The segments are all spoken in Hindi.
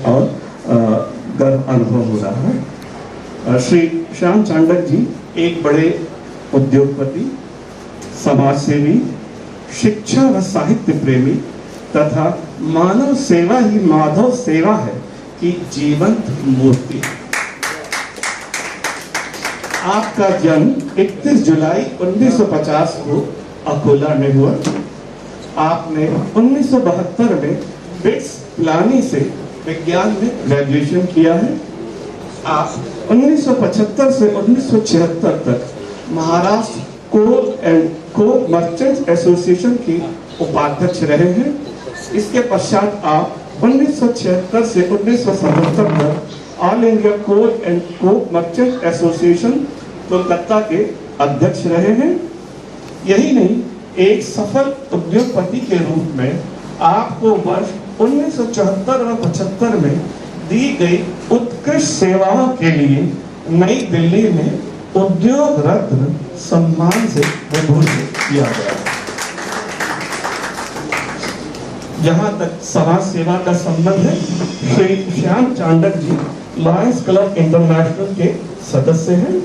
और गर्व अनुभव हो रहा है। श्री श्याम चांडक जी एक बड़े उद्योगपति, समाजसेवी, शिक्षा व साहित्य प्रेमी तथा मानव सेवा ही माधव सेवा है कि जीवंत मूर्ति। आपका जन्म 31 जुलाई 1950 को अकोला में हुआ। आपने 1972 में बिट्स पिलानी से विज्ञान में ग्रेजुएशन किया है। आप 1975 से 1976 तक महाराष्ट्र कोल एंड कोक मर्चेंट्स एसोसिएशन के उपाध्यक्ष रहे हैं। इसके पश्चात आप 1976 से 1977 तक all India coal and coke merchants association Kolkata के अध्यक्ष रहे हैं। यही नहीं, एक सफल उद्योगपति के रूप में आपको वर्ष 1974 व 75 में दी गई उत्कृष्ट सेवाओं के लिए नई दिल्ली में उद्योग रत्न सम्मान से विभूषित किया गया। जहां तक समाज सेवा का संबंध है, श्री श्याम चांडक जी लॉयंस क्लब इंटरनेशनल के सदस्य हैं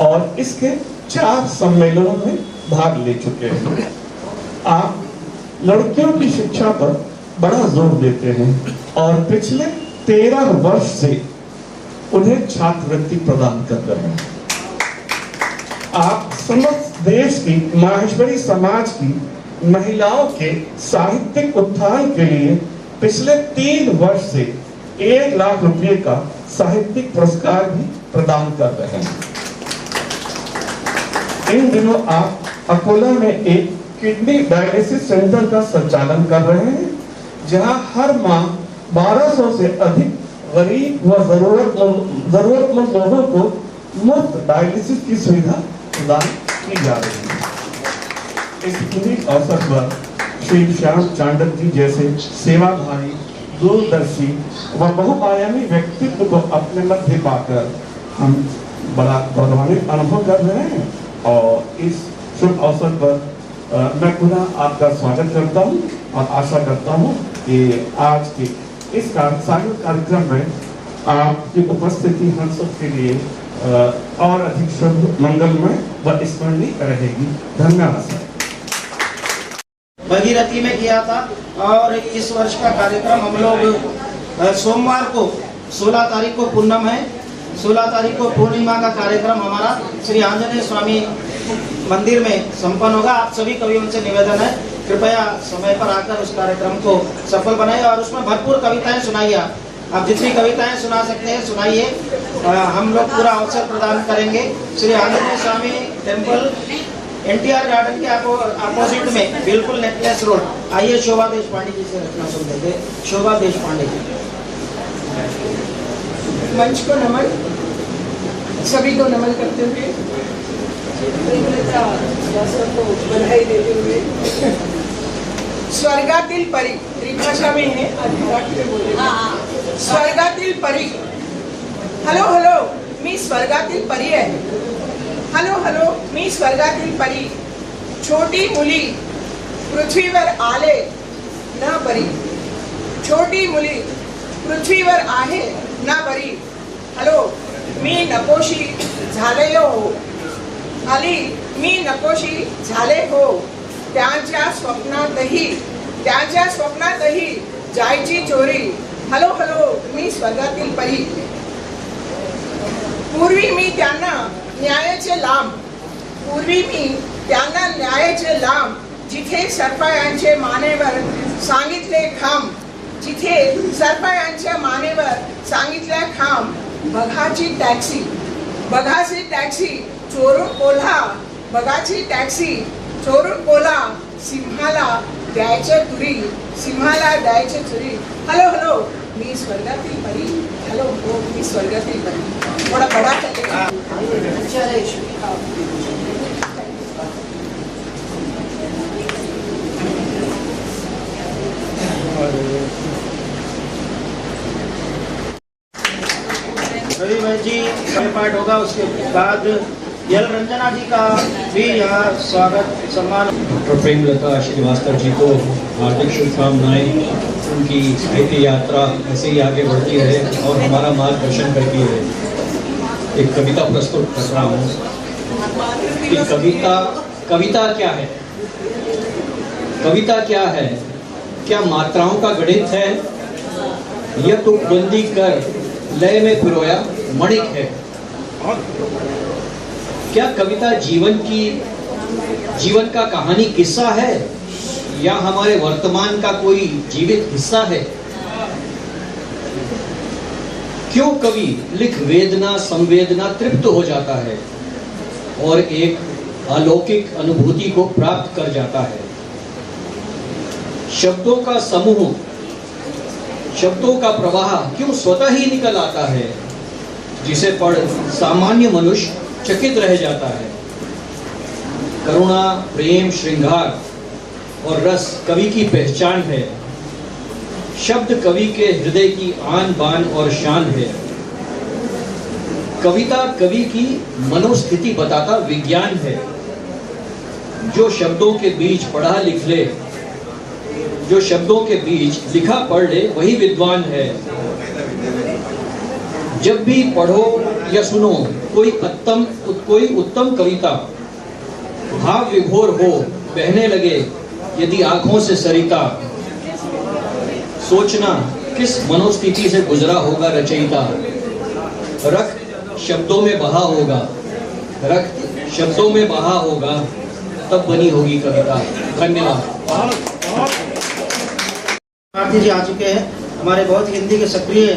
और इसके 4 सम्मेलनों में भाग ले चुके हैं। आप लड़कियों की शिक्षा पर बड़ा जोर देते हैं और पिछले 13 वर्ष से उन्हें छात्रवृत्ति प्रदान कर रहे हैं। आप समस्त देश की माहेश्वरी समाज की महिलाओं के साहित्यिक उत्थान के लिए पिछले 3 वर्ष से 1 लाख रुपए का साहित्यिक पुरस्कार भी प्रदान कर रहे हैं। इन दिनों आप अकोला में एक किडनी डायलिसिस सेंटर का संचालन कर रहे हैं, जहां हर माह 1200 से अधिक गरीब व जरूरतमंद लोगों को मुफ्त डायलिसिस की सुविधा प्रदान की जा रही है। इस पूरी अवसर पर श्री श्याम चांडक जी जैसे सेवाभावी, दूरदर्शी व बहुआयामी व्यक्तित्व को अपने मध्य पाकर हम बड़ा गौरवान्वित अनुभव कर रहे हैं और इस शुभ अवसर पर मैं पुनः आपका स्वागत करता हूं और आशा करता हूं कि आज के इस सार्वजनिक कार्यक्रम में आपकी उपस्थिति हम सब के लिए और अधिक शुभ, मंगलमय व स्मरणीय रहेगी। धन्यवाद। भगीरथी में किया था और इस वर्ष का कार्यक्रम हम लोग सोमवार को 16 तारीख को पूर्णम है, 16 तारीख को पूर्णिमा का कार्यक्रम हमारा श्री आंजनेय स्वामी मंदिर में संपन्न होगा। आप सभी कवियों से निवेदन है, कृपया समय पर आकर उस कार्यक्रम को सफल बनाइए और उसमें भरपूर कविताएं सुनाइए। आप जितनी कविताएं सुना सकते हैं सुनाइए, हम लोग पूरा अवसर प्रदान करेंगे। श्री आंजनेय स्वामी टेम्पल NTR गार्डन के अपोजिट में, बिल्कुल नेकलेस रोड। आइए शोभा देशपांडे जी से रचना सुन लेते। शोभा देशपांडे जी। मंच को नमन, सभी को नमन करते हुए को बधाई देते हुए। स्वर्गातील परी त्रिभाषा में है, स्वर्गातील परी। हॅलो हॅलो, मी स्वर्गातील परी आहे। हॅलो हॅलो, मी स्वर्गातील परी। छोटी मुली पृथ्वीवर आले ना बरी, छोटी मुली पृथ्वीवर आहे ना बरी। हॅलो, मी नकोशी झाले हो, आली मी नकोशी झाले हो। त्यांच्या स्वप्नातही जायची चोरी। हॅलो हॅलो, मी स्वर्गातील परी। पूर्वी मी त्यांना न्यायाचे लांब, जिथे सरपायांचे मानेवर सांगितले खांब, जिथे सरपायांच्या मानेवर सांगितले खांब। बघाची टॅक्सी चोरून कोल्हा, बघाची टॅक्सी चोरून कोल्हा। सिंहाला द्यायचे तुरी, हॅलो हॅलो, मी स्वर्गातील परी। हॅलो हो, मी स्वर्गातील परी। थोड़ा बड़ा चलेगा। रवि भाई जी पाठ होगा, उसके बाद यल रंजना जी का भी यहाँ स्वागत सम्मान। डॉक्टर प्रेमलता श्रीवास्तव जी को हार्दिक शुभकामनाएं। उनकी साहित्य यात्रा ऐसे ही आगे बढ़ती रहे और हमारा मार्गदर्शन करती रहे। एक कविता प्रस्तुत कर रहा हूँ कि कविता क्या है? कविता क्या है? क्या मात्राओं का गणित है या तुकबंदी कर लय में पिरोया मणिक है? क्या कविता जीवन का कहानी किस्सा है या हमारे वर्तमान का कोई जीवित हिस्सा है? क्यों कवि लिख वेदना संवेदना तृप्त हो जाता है और एक अलौकिक अनुभूति को प्राप्त कर जाता है? शब्दों का समूह, शब्दों का प्रवाह क्यों स्वतः ही निकल आता है जिसे पढ़ सामान्य मनुष्य चकित रह जाता है? करुणा, प्रेम, श्रृंगार और रस कवि की पहचान है। शब्द कवि के हृदय की आन बान और शान है। कविता कवि की मनोस्थिति बताता विज्ञान है। जो शब्दों के बीच पढ़ा लिख ले, जो शब्दों के बीच लिखा पढ़ ले वही विद्वान है। जब भी पढ़ो या सुनो कोई उत्तम कविता, भाव विभोर हो बहने लगे यदि आंखों से सरिता, सोचना किस मनोस्थिति से गुजरा होगा रचयिता। रक्त शब्दों में बहा होगा, रक्त शब्दों में बहा होगा, तब बनी होगी कविता। धन्यवाद। भारती जी आ चुके हैं, हमारे बहुत हिंदी के सक्रिय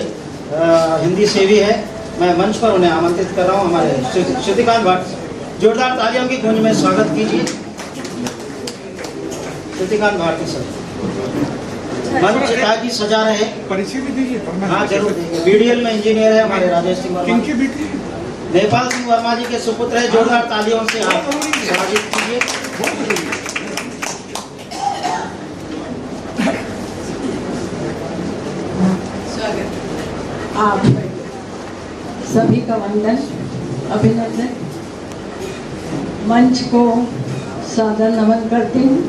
हिंदी सेवी है। मैं मंच पर उन्हें आमंत्रित कर रहा हूं। हमारे श्रुतिकांत भट्ट, जोरदार तालियों की गूंज में स्वागत कीजिए। श्रुतिकांत भारती सर मंच ताकि सजा रहे। परिचय भी दीजिए। हाँ जरूर दीजिए। बीडीएल में इंजीनियर है हमारे राजेश सिंह वर्मा। किनकी बेटी? नेपाल सिंह वर्मा जी के सुपुत्र है। जोरदार तालियों से आप स्वागत कीजिए। आप सभी का वंदन, अभिनंदन। मंच को सादर नमन करती हूँ।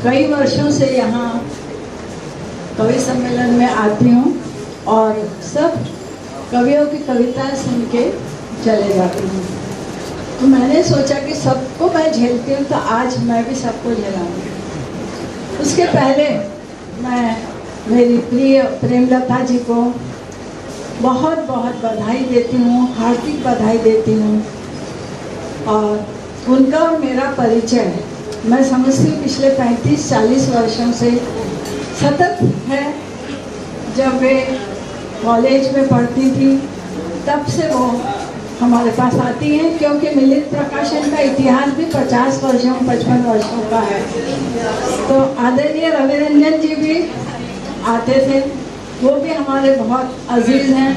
कई वर्षों से यहाँ कवि सम्मेलन में आती हूँ और सब कवियों की कविताएं सुन के चले जाती हूँ। तो मैंने सोचा कि सबको मैं झेलती हूँ तो आज मैं भी सबको झेलाऊंगी। उसके पहले मैं मेरी प्रिय प्रेमलता जी को बहुत बहुत बधाई देती हूँ, हार्दिक बधाई देती हूँ। और उनका और मेरा परिचय मैं समझती हूँ पिछले 35-40 वर्षों से सतत है। जब वे कॉलेज में पढ़ती थी तब से वो हमारे पास आती हैं, क्योंकि मिलित प्रकाशन का इतिहास भी 50 वर्षों 55 वर्षों का है। तो आदरणीय रविरंजन जी भी आते थे, वो भी हमारे बहुत अजीज हैं।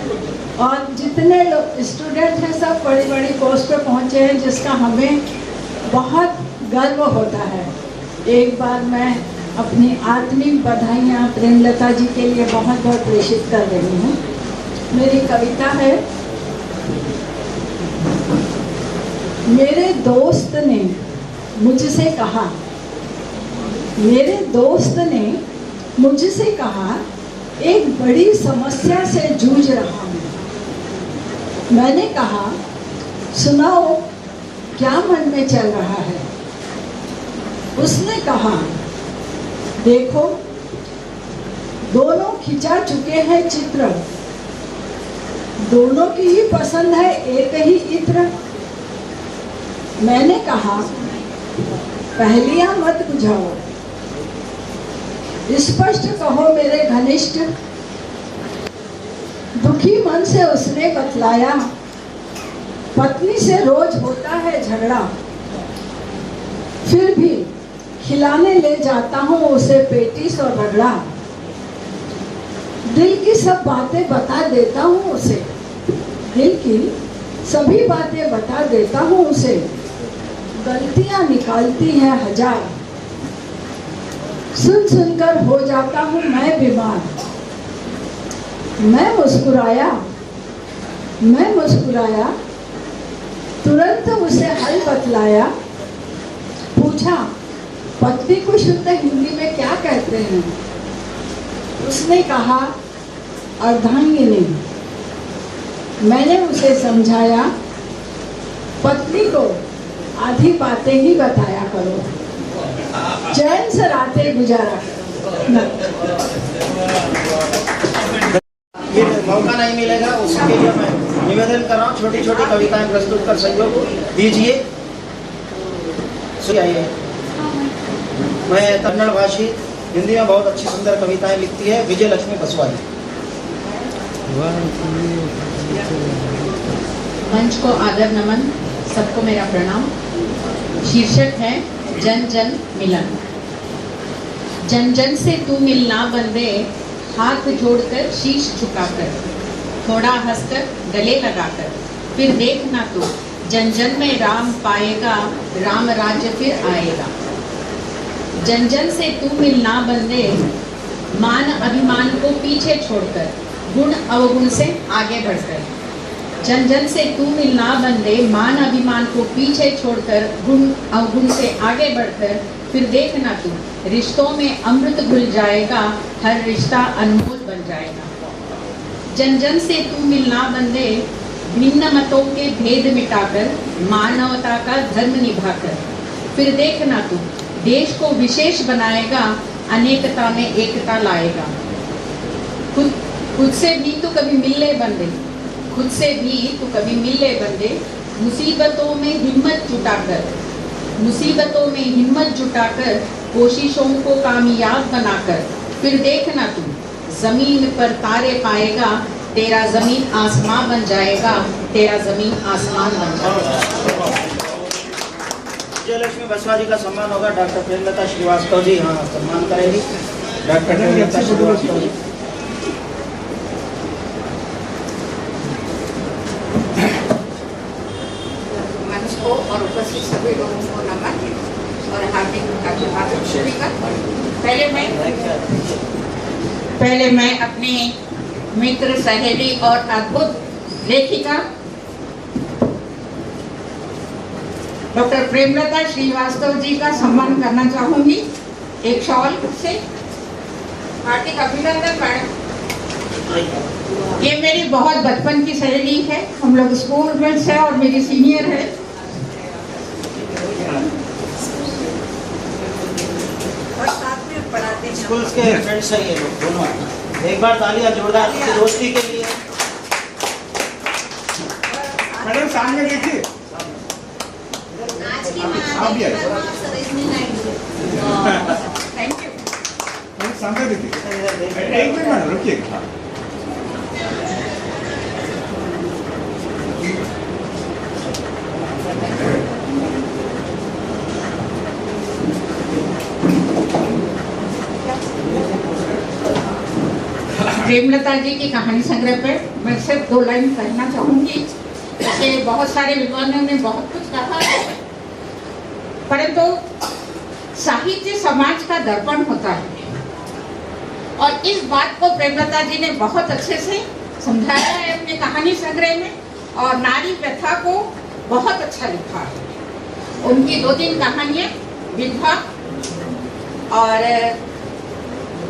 और जितने लोग स्टूडेंट हैं सब बड़ी बड़ी पोस्ट पे पहुँचे हैं, जिसका हमें बहुत गर्व होता है। एक बार मैं अपनी आत्मिक बधाइयाँ प्रेमलता जी के लिए बहुत बहुत प्रेषित कर रही हूँ। मेरी कविता है। मेरे दोस्त ने मुझसे कहा, मेरे दोस्त ने मुझसे कहा, एक बड़ी समस्या से जूझ रहा हूँ। मैंने कहा, सुनाओ क्या मन में चल रहा है। उसने कहा, देखो दोनों खिंचा चुके हैं चित्र, दोनों की ही पसंद है एक ही इत्र। मैंने कहा, पहेलियां मत बुझाओ, स्पष्ट कहो मेरे घनिष्ठ। दुखी मन से उसने बतलाया, पत्नी से रोज होता है झगड़ा, फिर भी खिलाने ले जाता हूँ उसे पेटीस और रगड़ा। दिल की सब बातें बता देता हूँ उसे, दिल की सभी बातें बता देता हूँ उसे। गलतियाँ निकालती हैं हजार, सुन सुनकर हो जाता हूँ मैं बीमार। मैं मुस्कुराया, तुरंत उसे हल बतलाया। पूछा, पत्नी को शुद्ध हिंदी में क्या कहते हैं। उसने कहा अर्धांगिनी। मैंने उसे समझाया पत्नी को आधी बातें ही बताया करो, चैन से रातें गुजारा करो। ये मौका नहीं मिलेगा, उसके लिए मैं निवेदन कर रहा हूँ, छोटी छोटी कविताएं प्रस्तुत कर सहयोग दीजिए। आइए, मैं कन्नड़ भाषी, हिंदी में बहुत अच्छी सुंदर कविताएं लिखती है विजय लक्ष्मी बसवाई। मंच को आदर नमन, सबको मेरा प्रणाम। शीर्षक है जन जन मिलन। जन जन से तू मिलना बंदे, हाथ जोड़कर शीश झुकाकर, थोड़ा हंसकर गले लगाकर, फिर देखना तू जन जन में राम पाएगा, राम राज्य फिर आएगा। जन जन से तू मिलना बंदे, मान अभिमान को पीछे छोड़कर, गुण अवगुण से आगे बढ़कर। जन जन से तू मिलना बंदे, मान अभिमान को पीछे छोड़कर, गुण अवगुण से आगे बढ़कर, फिर देखना तू रिश्तों में अमृत घुल जाएगा, हर रिश्ता अनमोल बन जाएगा। जन जन से तू मिलना बंदे, भिन्न मतों के भेद मिटाकर, मानवता का धर्म निभाकर, फिर देखना तू देश को विशेष बनाएगा, अनेकता में एकता लाएगा। खुद से भी तू कभी मिल ले बंदे, खुद से भी तू कभी मिल ले बंदे, मुसीबतों में हिम्मत जुटाकर, मुसीबतों में हिम्मत जुटाकर, कोशिशों को कामयाब बनाकर, फिर देखना तू जमीन पर तारे पाएगा, तेरा जमीन आसमां बन जाएगा, तेरा जमीन आसमान बन जाएगा। विजय लक्ष्मी बसवा जी का सम्मान होगा। डॉक्टर प्रेमलता श्रीवास्तव जी हाँ सम्मान करेंगी। डॉक्टर प्रेमलता श्रीवास्तव जी। मंच को और उपस्थित सभी लोगों को नमन और हार्दिक अभिवादन। पहले मैं अपनी मित्र, सहेली और अद्भुत लेखिका डॉक्टर प्रेमलता श्रीवास्तव जी का सम्मान करना चाहूंगी। एक शॉल से हार्दिक अभिनंदन मैडम। ये मेरी बहुत बचपन की सहेली है, हम लोग स्कूल में से और मेरी सीनियर है। और साथ में पढ़ाते हैं। स्कूल के फ्रेंड्स हैं ये लोग दोनों। एक बार तालियां जोरदार दोस्ती के लिए। मैडम सामने देखिए, आप भी आइए। Thank you. मैडम सामने देखिए, एक मिनट मैडम रुकिए। प्रेमलता जी की कहानी संग्रह पर मैं सिर्फ 2 लाइन कहना चाहूंगी। जैसे बहुत सारे विद्वानों ने बहुत कुछ कहा है, परंतु साहित्य समाज का दर्पण होता है और इस बात को प्रेमलता जी ने बहुत अच्छे से समझाया है अपने कहानी संग्रह में और नारी व्यथा को बहुत अच्छा लिखा है। उनकी 2-3 कहानियां, विधवा और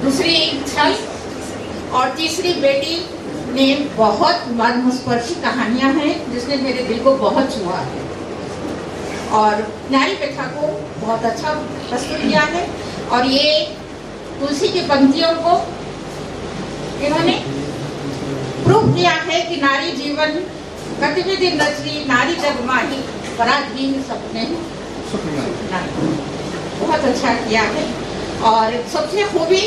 दूसरी छल और तीसरी बेटी ने बहुत मर्मस्पर्शी कहानियां हैं जिसने मेरे दिल को बहुत छुआ है और नारी व्यथा को बहुत अच्छा प्रस्तुत किया है। और ये तुलसी की पंक्तियों को इन्होंने प्रूव किया है कि नारी जीवन गतिविधि नचरी, नारी जग माही, पराधीन सपने बहुत अच्छा किया है। और सबसे खूबी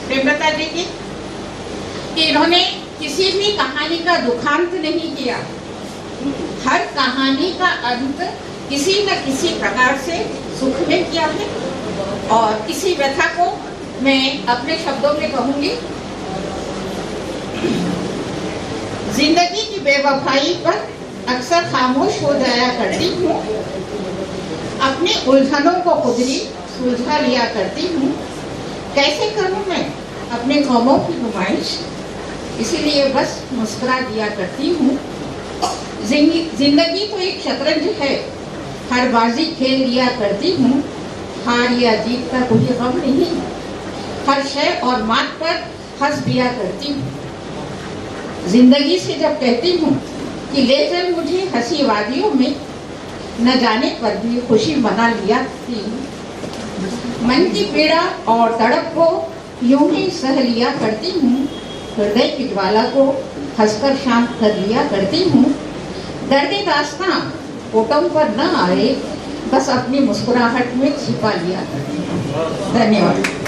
प्रेमलता जी की कि इन्होंने किसी भी कहानी का दुखांत नहीं किया। हर कहानी का अंत किसी न किसी प्रकार से सुख में किया है। और इसी व्यथा को मैं अपने शब्दों में कहूंगी। जिंदगी की बेवफाई पर अक्सर खामोश हो जाया करती हूँ, अपनी उलझनों को खुद ही सुलझा लिया करती हूँ। कैसे करूँ मैं अपने गमों की नुमाइश, इसीलिए बस मुस्कुरा दिया करती हूँ। जिंदगी तो एक शतरंज है, हर बाजी खेल लिया करती हूँ। हार या जीत का कोई गम नहीं, हर शय और मात पर हंस दिया करती हूँ। जिंदगी से जब कहती हूँ कि ले चल मुझे हंसी वादियों में, न जाने पर भी खुशी मना लिया करती हूँ। मन की पीड़ा और तड़प को यूं ही सह लिया करती हूँ। हृदय की ज्वाला को हंसकर शांत कर लिया करती हूँ। दर्द दास्तां फोटो पर न आए, बस अपनी मुस्कुराहट में छिपा लिया करती हूँ। धन्यवाद।